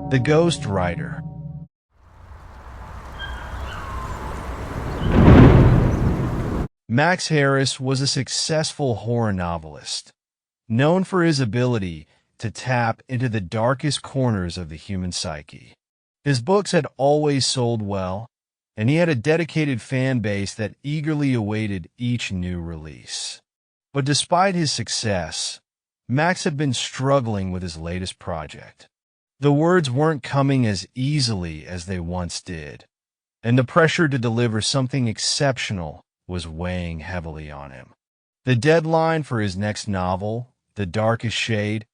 The Ghost Writer. Max Harris was a successful horror novelist, known for his ability to tap into the darkest corners of the human psyche. His books had always sold well, and he had a dedicated fan base that eagerly awaited each new release. But despite his success, Max had been struggling with his latest project. The words weren't coming as easily as they once did, and the pressure to deliver something exceptional was weighing heavily on him. The deadline for his next novel, The Darkest Shade,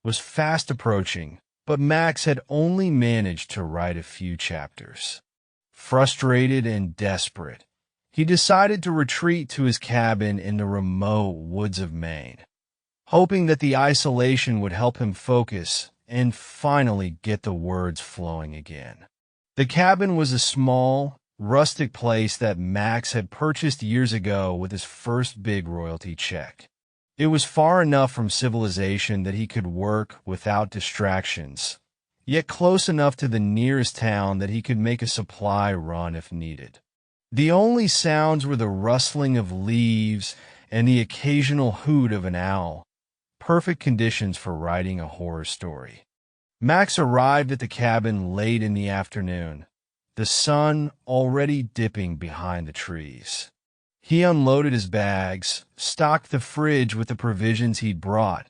was fast approaching, but Max had only managed to write a few chapters. Frustrated and desperate, he decided to retreat to his cabin in the remote woods of Maine, hoping that the isolation would help him focus and finally get the words flowing again. The cabin was a small, rustic place that Max had purchased years ago with his first big royalty check. It was far enough from civilization that he could work without distractions, yet close enough to the nearest town that he could make a supply run if needed. The only sounds were the rustling of leaves and the occasional hoot of an owl, perfect conditions for writing a horror story. Max arrived at the cabin late in the afternoon, the sun already dipping behind the trees. He unloaded his bags, stocked the fridge with the provisions he'd brought,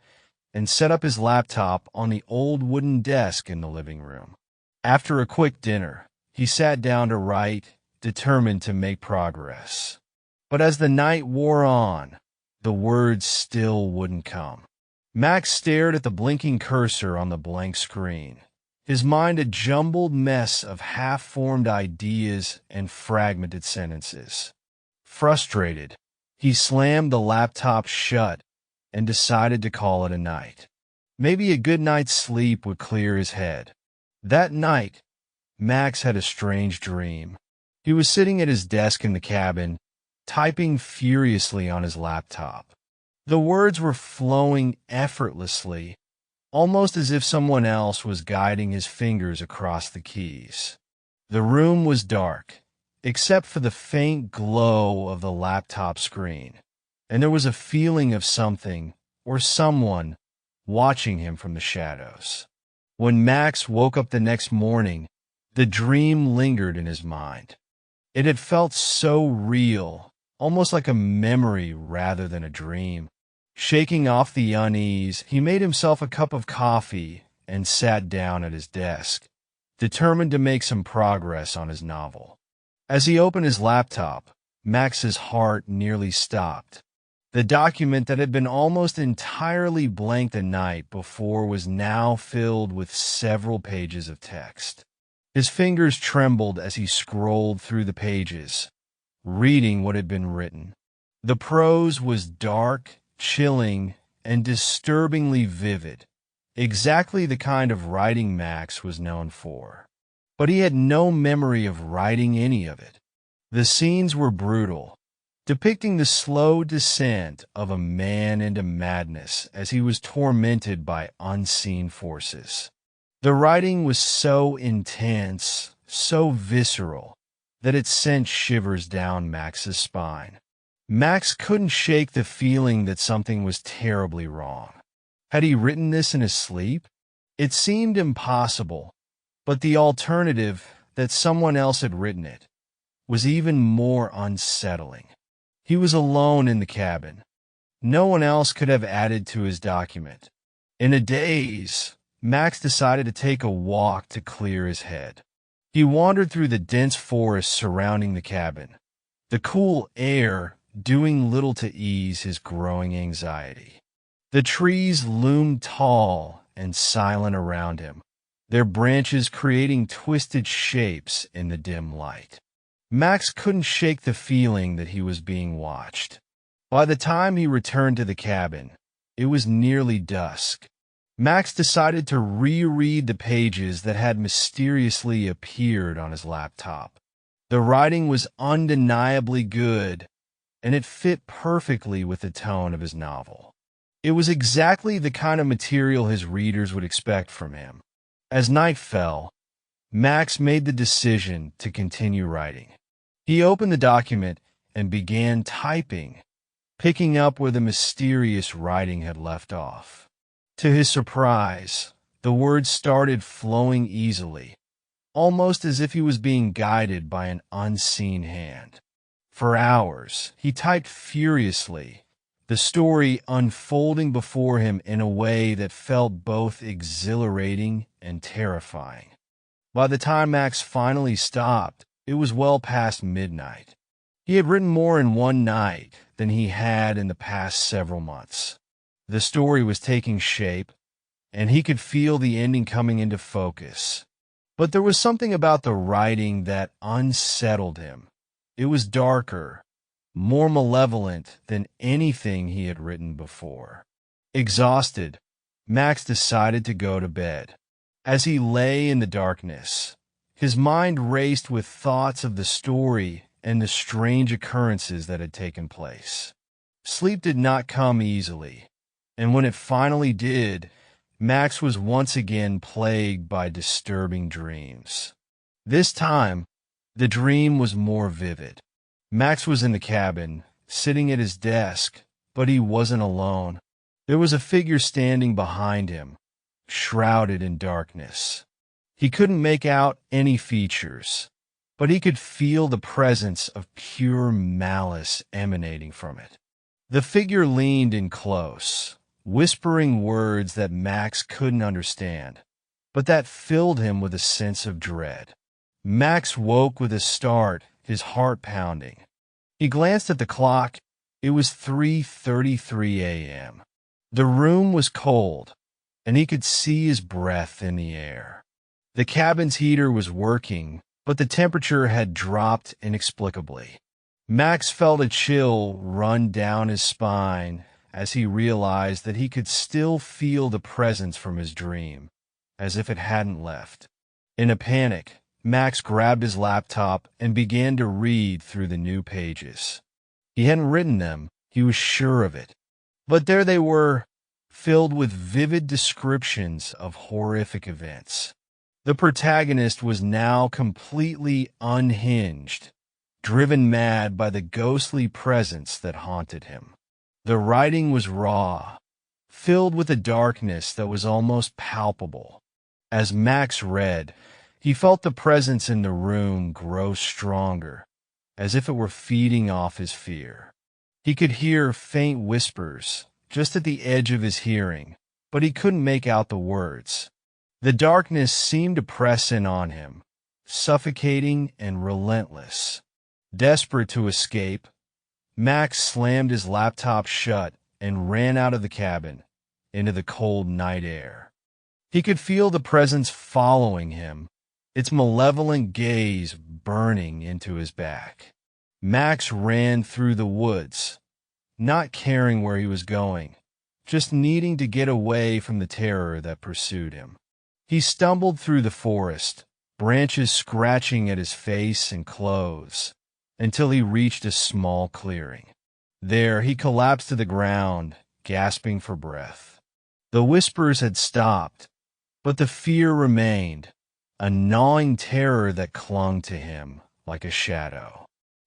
and set up his laptop on the old wooden desk in the living room. After a quick dinner, he sat down to write, determined to make progress. But as the night wore on, the words still wouldn't come. Max stared at the blinking cursor on the blank screen, his mind a jumbled mess of half-formed ideas and fragmented sentences. Frustrated, he slammed the laptop shut and decided to call it a night. Maybe a good night's sleep would clear his head. That night, Max had a strange dream. He was sitting at his desk in the cabin, typing furiously on his laptop. The words were flowing effortlessly, almost as if someone else was guiding his fingers across the keys. The room was dark, except for the faint glow of the laptop screen, and there was a feeling of something or someone watching him from the shadows. When Max woke up the next morning, the dream lingered in his mind. It had felt so real, almost like a memory rather than a dream. Shaking off the unease, he made himself a cup of coffee and sat down at his desk, determined to make some progress on his novel. As he opened his laptop, Max's heart nearly stopped. The document that had been almost entirely blank the night before was now filled with several pages of text. His fingers trembled as he scrolled through the pages, reading what had been written. The prose was dark, chilling, and disturbingly vivid, exactly the kind of writing Max was known for. But he had no memory of writing any of it. The scenes were brutal, depicting the slow descent of a man into madness as he was tormented by unseen forces. The writing was so intense, so visceral, that it sent shivers down Max's spine. Max couldn't shake the feeling that something was terribly wrong. Had he written this in his sleep? It seemed impossible, but the alternative, that someone else had written it, was even more unsettling. He was alone in the cabin. No one else could have added to his document. In a daze, Max decided to take a walk to clear his head. He wandered through the dense forest surrounding the cabin, the cool air doing little to ease his growing anxiety. The trees loomed tall and silent around him, their branches creating twisted shapes in the dim light. Max couldn't shake the feeling that he was being watched. By the time he returned to the cabin, it was nearly dusk. Max decided to reread the pages that had mysteriously appeared on his laptop. The writing was undeniably good, and it fit perfectly with the tone of his novel. It was exactly the kind of material his readers would expect from him. As night fell, Max made the decision to continue writing. He opened the document and began typing, picking up where the mysterious writing had left off. To his surprise, the words started flowing easily, almost as if he was being guided by an unseen hand. For hours, he typed furiously, the story unfolding before him in a way that felt both exhilarating and terrifying. By the time Max finally stopped, it was well past midnight. He had written more in one night than he had in the past several months. The story was taking shape, and he could feel the ending coming into focus. But there was something about the writing that unsettled him. It was darker, more malevolent than anything he had written before. Exhausted, Max decided to go to bed. As he lay in the darkness, his mind raced with thoughts of the story and the strange occurrences that had taken place. Sleep did not come easily, and when it finally did, Max was once again plagued by disturbing dreams. This time, the dream was more vivid. Max was in the cabin, sitting at his desk, but he wasn't alone. There was a figure standing behind him, shrouded in darkness. He couldn't make out any features, but he could feel the presence of pure malice emanating from it. The figure leaned in close, whispering words that Max couldn't understand, but that filled him with a sense of dread. Max woke with a start, his heart pounding. He glanced at the clock. It was 3:33 a.m. The room was cold, and he could see his breath in the air. The cabin's heater was working, but the temperature had dropped inexplicably. Max felt a chill run down his spine as he realized that he could still feel the presence from his dream, as if it hadn't left. In a panic, Max grabbed his laptop and began to read through the new pages. He hadn't written them, he was sure of it. But there they were, filled with vivid descriptions of horrific events. The protagonist was now completely unhinged, driven mad by the ghostly presence that haunted him. The writing was raw, filled with a darkness that was almost palpable. As Max read, he felt the presence in the room grow stronger, as if it were feeding off his fear. He could hear faint whispers just at the edge of his hearing, but he couldn't make out the words. The darkness seemed to press in on him, suffocating and relentless. Desperate to escape, Max slammed his laptop shut and ran out of the cabin into the cold night air. He could feel the presence following him, its malevolent gaze burning into his back. Max ran through the woods, not caring where he was going, just needing to get away from the terror that pursued him. He stumbled through the forest, branches scratching at his face and clothes, until he reached a small clearing. There he collapsed to the ground, gasping for breath. The whispers had stopped, but the fear remained, a gnawing terror that clung to him like a shadow.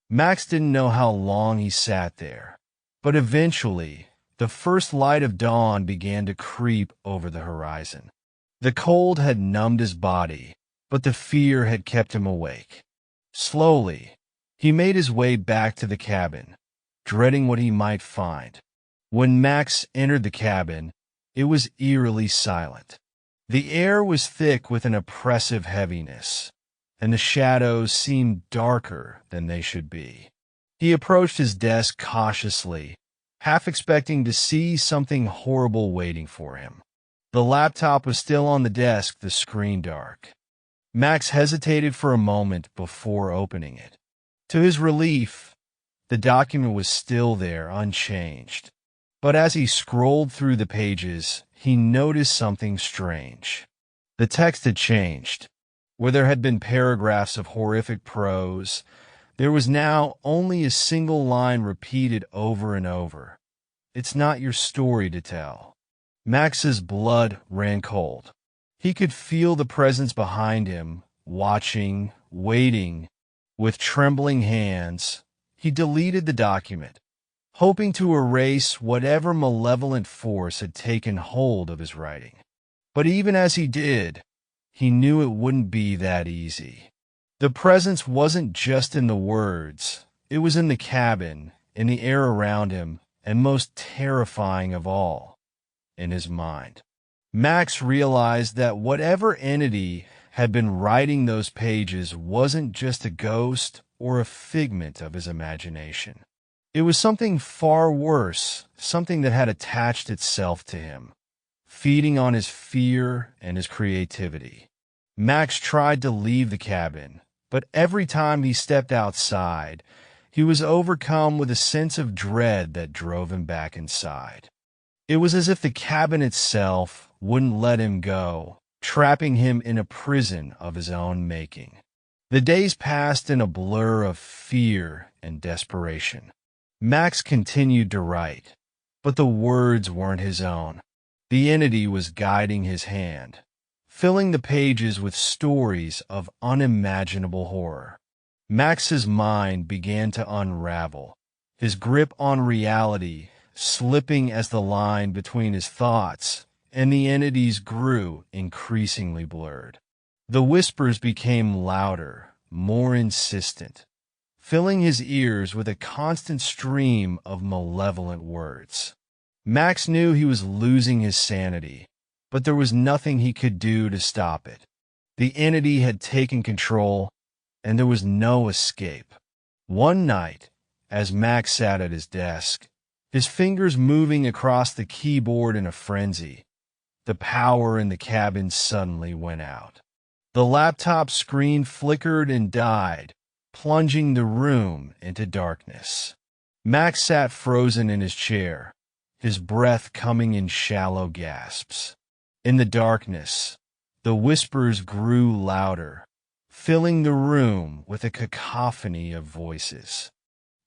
Max didn't know how long he sat there, but eventually the first light of dawn began to creep over the horizon. The cold had numbed his body, but the fear had kept him awake. Slowly, he made his way back to the cabin, dreading what he might find. When Max entered the cabin, it was eerily silent. The air was thick with an oppressive heaviness, and the shadows seemed darker than they should be. He approached his desk cautiously, half expecting to see something horrible waiting for him. The laptop was still on the desk, the screen dark. Max hesitated for a moment before opening it. To his relief, the document was still there, unchanged. But as he scrolled through the pages, he noticed something strange. The text had changed. Where there had been paragraphs of horrific prose, there was now only a single line repeated over and over. "It's not your story to tell." Max's blood ran cold. He could feel the presence behind him, watching, waiting. With trembling hands, he deleted the document, hoping to erase whatever malevolent force had taken hold of his writing. But even as he did, he knew it wouldn't be that easy. The presence wasn't just in the words, it was in the cabin, in the air around him, and most terrifying of all, in his mind. Max realized that whatever entity had been writing those pages wasn't just a ghost or a figment of his imagination. It was something far worse, something that had attached itself to him, feeding on his fear and his creativity. Max tried to leave the cabin, but every time he stepped outside, he was overcome with a sense of dread that drove him back inside. It was as if the cabin itself wouldn't let him go, trapping him in a prison of his own making. The days passed in a blur of fear and desperation. Max continued to write, but the words weren't his own. The entity was guiding his hand, filling the pages with stories of unimaginable horror. Max's mind began to unravel, his grip on reality slipping as the line between his thoughts and the entities grew increasingly blurred. The whispers became louder, more insistent, filling his ears with a constant stream of malevolent words. Max knew he was losing his sanity, but there was nothing he could do to stop it. The entity had taken control, and there was no escape. One night, as Max sat at his desk, his fingers moving across the keyboard in a frenzy, the power in the cabin suddenly went out. The laptop screen flickered and died, plunging the room into darkness. Max sat frozen in his chair, his breath coming in shallow gasps. In the darkness, the whispers grew louder, filling the room with a cacophony of voices.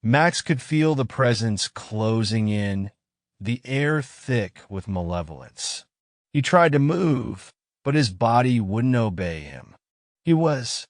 Max could feel the presence closing in, the air thick with malevolence. He tried to move, but his body wouldn't obey him. He was